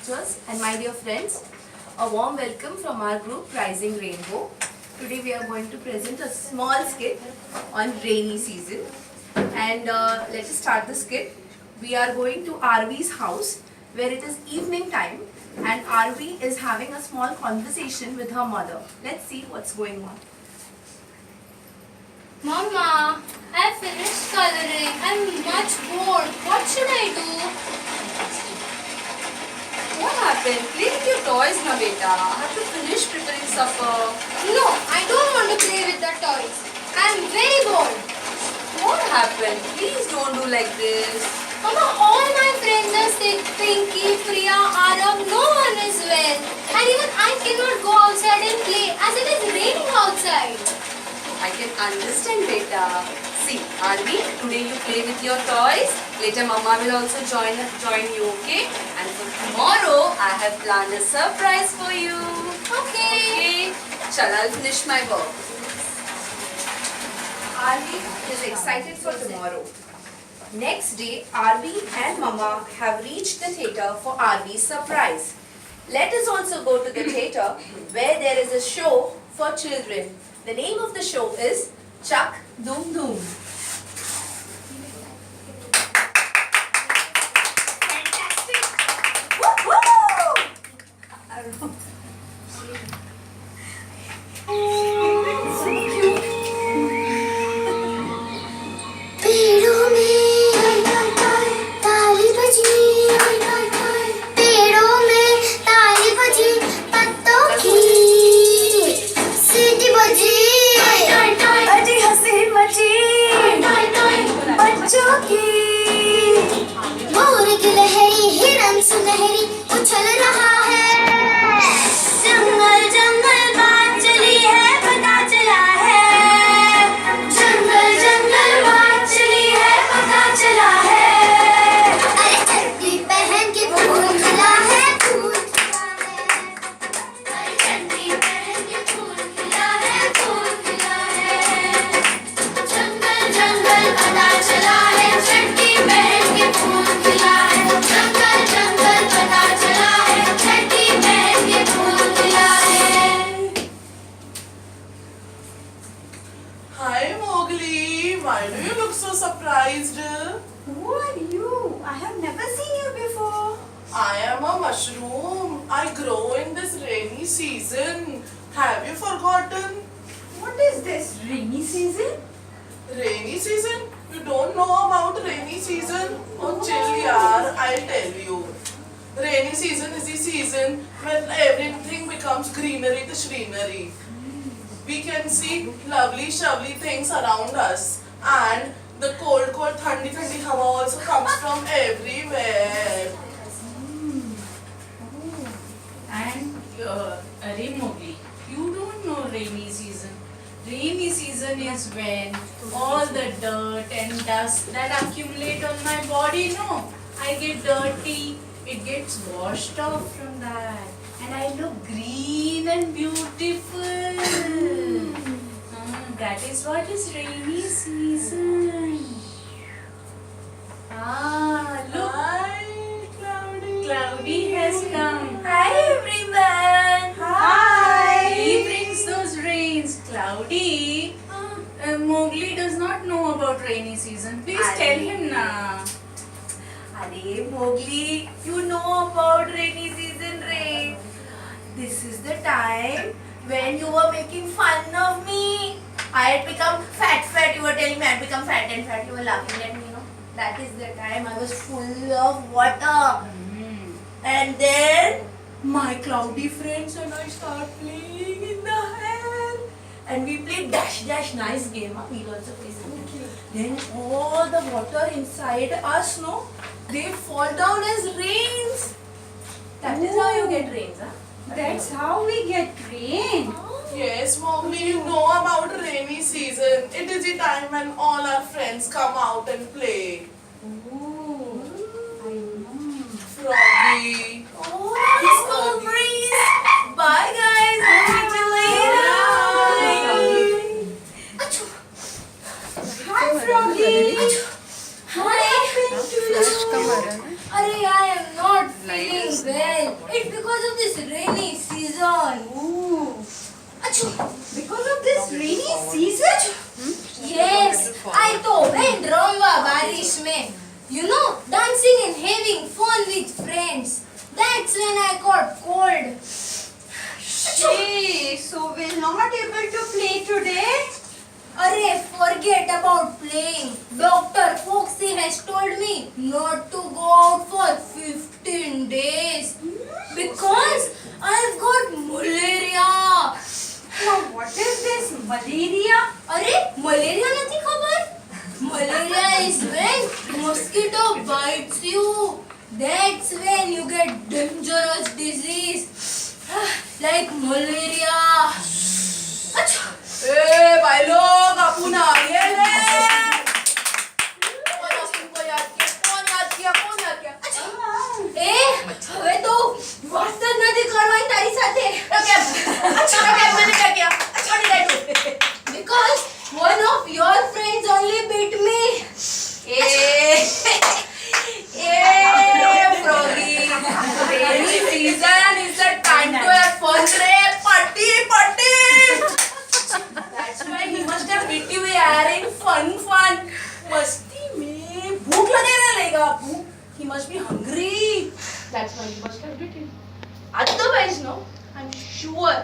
teachers and my dear friends, a warm welcome from our group Rising Rainbow. Today we are going to present a small skit on rainy season, and let us start the skit. We are going to RV's house where it is evening time and RV is having a small conversation with her mother. Let's see what's going on. Mama, I have finished coloring. I'm much bored. What should I do? What happened? Play with your toys na beta. I have to finish preparing supper. No, I don't want to play with the toys. I'm very bored. What happened? Please don't do like this. Mama, all my friends are sick. Pinky, Priya, Arav, no one is well. And even I cannot go outside and play as it is raining outside. I can understand beta. See, Arvi, today you play with your toys. Later Mama will also join you, okay? And for tomorrow, I have planned a surprise for you. Okay. Shall I finish my work? Arvi is excited for tomorrow. Next day, Arvi and Mama have reached the theatre for Arvi's surprise. Let us also go to the theatre where there is a show for children. The name of the show is Chuck Doom Doom. Fantastic! Woo-hoo! So cute. पेड़ों में ताली बजी, पेड़ों में ताली बजी, पत्तों की सीटी बजी, अजी हंसी मची बच्चों की। मोर की लहरी हिरन सुनहरी उछल रहा है, जंगल जंगल बात चली है, पता चला है, जंगल जंगल बात चली है, पता चला है। अरे चड्डी पहन के फूल खिला है, फूल खिला है, अरे चड्डी पहन के फूल खिला है, फूल खिला है, जंगल जंगल पता चला है, चड्डी पहन के फूल खिला है, जंगल जंगल पता चला है, चड्डी पहन के फूल खिला है। Hi Mowgli, why do you look so surprised? Who are you? I have never seen you before. I am a mushroom. I grow in this rainy season. Have you forgotten? What is this rainy season? Rainy season? You don't know about rainy season? Oh chill yaar, I'll tell you. Rainy season is the season when everything becomes greenery to shreenery. We can see lovely shovely things around us, and the cold thandi hawa also comes from everywhere. And Arey Mowgli, you don't know rainy season. Rainy season is when all the dirt and dust that accumulate on my body, no, I get dirty, it gets washed off from that, and I look green and beautiful. That is what is rainy season. Look, Hi, Cloudy. Cloudy has come. Hi everyone. Hi! He brings those rains. Cloudy, Mowgli does not know about rainy season. Please tell him na. Arey Mowgli, you know about rainy season, Ray. This is the time when you were making fun of me. I had become fat. You were telling me I had become fat. You were laughing at me, no? That is the time I was full of water. And then my cloudy friends and I start playing in the air. And we played dash, nice game. We'll also play something. Then all the water inside us, no, they fall down as rains. That is how you get rains, huh? That's how we get rain. Yes, Mowgli, you know about rainy season. It is the time when all our friends come out and play. Froggy. Oh, nice cool breeze. Bye guys. We'll meet you later. Hi Froggy. Hi. Arey, I am not feeling well. it's because of this rainy season. Ooh. Achoo. Because of this rainy season? Yes, I तो went रंवा बारिश में. You know, dancing and having fun with friends. That's when I got cold. Hey, so we're not able to play today? Arey, forget about playing. Dr. Foxy has told me not to go out for 15 days because I've got malaria. Now, what is this malaria? अरे malaria नहीं खबर? Malaria is when mosquito bites you. That's when you get dangerous disease like malaria. अच्छा. ए भाई लोग अपन आए ले. कौन याद किया? अच्छा. ए હવે તો વાત જ નથી કરવાની તારી સાથે. मैंने क्या किया? What did I do? Because one of your friends only beat me. Froggy. Rainy season is the time to have fun, रे. Party. That's why he must have beat you, यार. In fun. मस्ती में भूख लगे रहेगा. He must be hungry. That's why he must have beat you. Otherwise, no, I'm sure.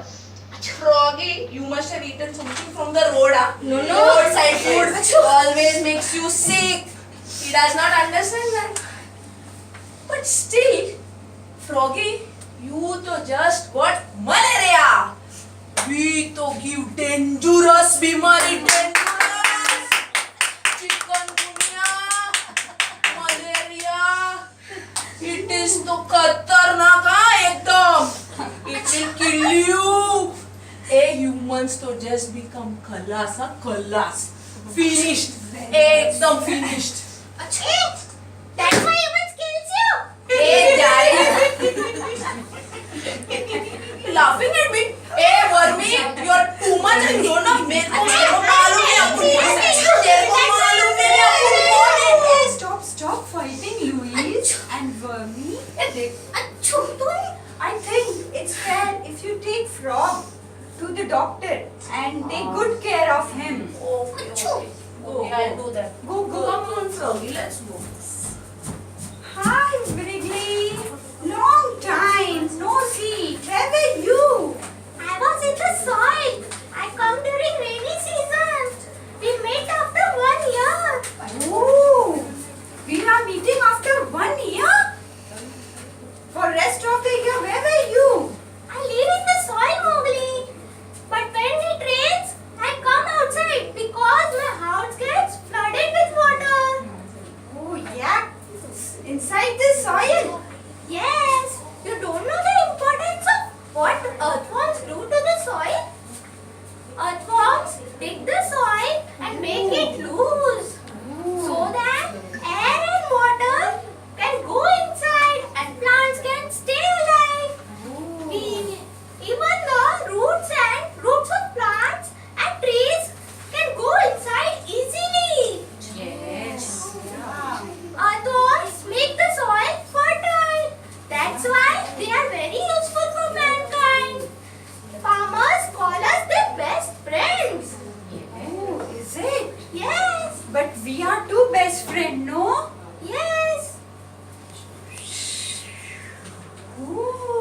Froggy, you must have eaten something from the road, huh? No. Roadside food always makes you sick. He does not understand that. But still, Froggy, you to just got malaria. We to give dangerous बीमारी, dangerous. Chikungunya, malaria. It is तो खतरनाक हाँ एकदम. It will kill you. Humans to just become khalas. Finished. एकदम finished. अच्छा. That's why humans kills you. Laughing at me. Wormy, you're too much and you're not मेरे को मालूम है अपन. Stop fighting, Louise and Wormy. अच्छू तुम. I think it's fair if you take Frog to the doctor and take good care of him. Okay, I'll do that. Go. Come on, Froggy, let's go. Hi, Wrigley. Long time no see. Where were you? I was in the soil. I come during rainy season. We met after 1 year. Oh, we are meeting after 1 year? For rest of the year, where were you? I live in the soil, Mowgli. But when it rains, I come outside because my house gets flooded with water. Oh, yeah. Inside the soil? Yes, you don't know the importance of what earthworms do to the soil? Earthworms dig the soil and make it loose so that air and water can go inside and plants can stay alive. Even the roots of plants and trees can go inside easily. Yes. Earthworms make the soil fertile. That's why they are very useful for mankind. Farmers call us their best friends. Oh, is it? Yes, But we are two best friends, no? yes. Ooh.